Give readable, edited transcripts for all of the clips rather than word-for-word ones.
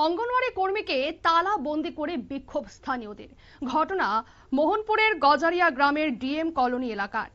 অঙ্গনওয়াড়ি কর্মীকে তালা বন্দি করে বিক্ষোভ স্থানীয়দের। ঘটনা মোহনপুরের গজারিয়া গ্রামের ডিএম কলোনি এলাকার।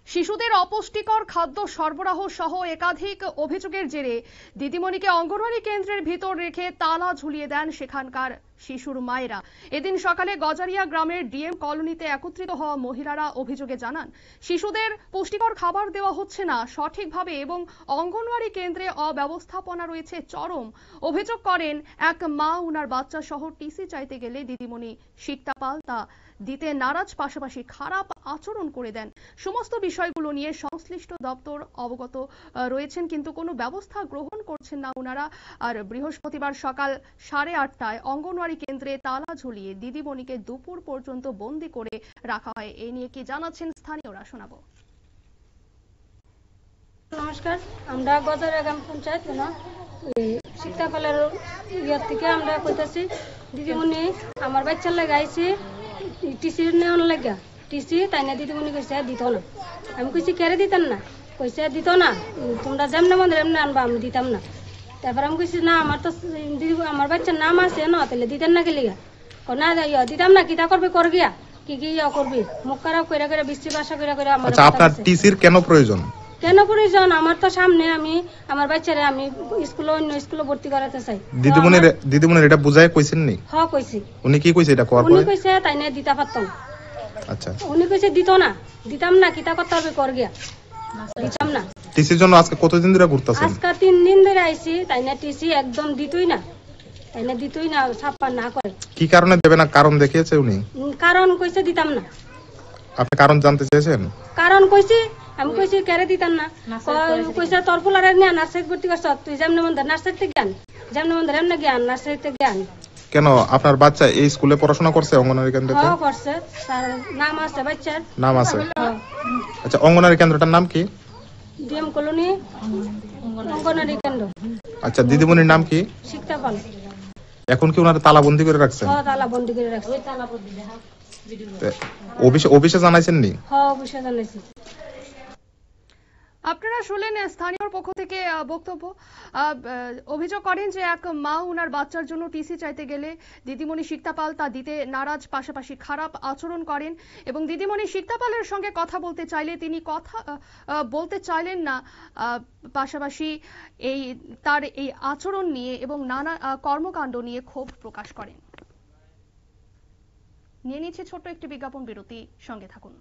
শিশুদের অপুষ্টিকর খাদ্য সরবরাহ সহ একাধিক অভিযোগের জেরে দিদিমণিকে অঙ্গনওয়াড়ি কেন্দ্রের ভিতর রেখে তালা ঝুলিয়ে দেন সেখানকার শিশুর মায়েরা। এদিন সকালে গজারিয়া গ্রামের ডিএম কলোনিতে একত্রিত হওয়া মহিলারা অভিযোগে জানান, শিশুদের পুষ্টিকর খাবার দেওয়া হচ্ছে না সঠিকভাবে এবং অঙ্গনওয়াড়ি কেন্দ্রে অব্যবস্থাপনা রয়েছে চরম। অভিযোগ করেন এক মা উনার বাচ্চা সহ টিসি চাইতে গেলে দিদিমণি শিকতা পাল তা দিতে নারাজ, পাশাপাশি খারাপ আচরণ করে দেন। সমস্ত বিষয়গুলো নিয়ে সংশ্লিষ্ট দপ্তর অবগত রয়েছেন, কিন্তু কোনো ব্যবস্থা গ্রহণ করছেন না উনারা। আর বৃহস্পতিবার সকাল 8:30টায় অঙ্গনওয়াড়ি কেন্দ্রে তালা ঝুলিয়ে দিদিমণিকে দুপুর পর্যন্ত বন্দী করে রাখা হয়। এই নিয়ে কি জানাচ্ছেন স্থানীয়রা, শোনাবো। নমস্কার, আমরা গজারিয়া গ্রাম পঞ্চায়েত শিক্ষাপালের ইয়ার থেকে আমরা কইতাছি, দিদিমণি আমার বাচ্চার লাগে আইসি টিসি নেওয়ার লাগা। টিসি তাই না দিদিমণি কইছে দিত না। আমি কইছি কেড়ে দিতেন না, কইছে দিত না, তোমরা যেমন মনে এমনি আনবা, আমি দিতাম না। তারপর আমি কইছি না, আমার তো দিদি আমার বাচ্চার নাম আছে না, তাহলে দিতেন না গেলিগা। না দিতাম না, কিতা করবে কর গিয়া, কি কি ইয়া করবি, মুখ খারাপ করে করে বৃষ্টি বাসা করে করে আমার। আচ্ছা, আপনার টিসির কেন প্রয়োজন? কেন প্রয়োজন? আমার তো সামনে আমি আমার বাচ্চারে আমি স্কুলে অন্য স্কুলে ভর্তি করাতে চাই। দিদিমণির এটা বুঝায় কইছেন নি? হ্যাঁ কইছি। উনি কি কইছে এটা করার পরে? উনি কইছে তাই না দিতা পারতাম। আচ্ছা, উনি কইছে দিত না, দিতাম না, কিতা করতে হবে কর গিয়া, দিতাম না। টিসির জন্য আজকে কতদিন ধরে ঘুরতাছেন? আজকে 3 দিন ধরে আইছি, তাই না টিসি একদম দিতই না, তাই না দিতই না, ছাপ্পা না করে। কি কারণে দেবে না কারণ দেখিয়েছে উনি? কারণ কইছে দিতাম না। আপনি কারণ জানতে চেয়েছেন? কারণ কইছি, আমি কইছি কেড়ে দিতাম না। কইছে তোর ফুলারে নিয়ে নার্সারি ভর্তি করছ, তুই যেমন মন নার্সারিতে জ্ঞান, যেমন মন এমনি জ্ঞান, নার্সারিতে জ্ঞান। কেন আপনার বাচ্চা এই স্কুলে পড়াশোনা করছে অঙ্গনওয়াড়ি কেন্দ্রে? হ্যাঁ করছে, তার নাম আছে, বাচ্চার নাম আছে। আচ্ছা, অঙ্গনওয়াড়ি কেন্দ্রটার নাম কি? ডিএম কলোনি অঙ্গনওয়াড়ি কেন্দ্র। আচ্ছা, দিদিমণির নাম কি? শিকতা পাল। এখন কি ওনারা তালাবন্দি করে রাখছেন? হ্যাঁ তালাবন্দি করে রাখছে। অফিসে জানাইছেন নি? হ্যাঁ অফিসে জানাইছি। আপনারা শুনলেন স্থানীয় পক্ষ থেকে বক্তব্য। অভিযোগ করেন যে এক মা উনার বাচ্চার জন্য টিসি চাইতে গেলে দিদিমণি শিকতা পাল তা দিতে নারাজ, পাশাপাশি খারাপ আচরণ করেন এবং দিদিমণি শিকতা পালের সঙ্গে কথা বলতে চাইলে তিনি কথা বলতে চাইলেন না। পাশাপাশি তার এই আচরণ নিয়ে এবং নানা কর্মকাণ্ড নিয়ে ক্ষোভ প্রকাশ করেন। নিয়ে নিচ্ছে ছোট্ট একটি বিজ্ঞাপন বিরতি, সঙ্গে থাকুন।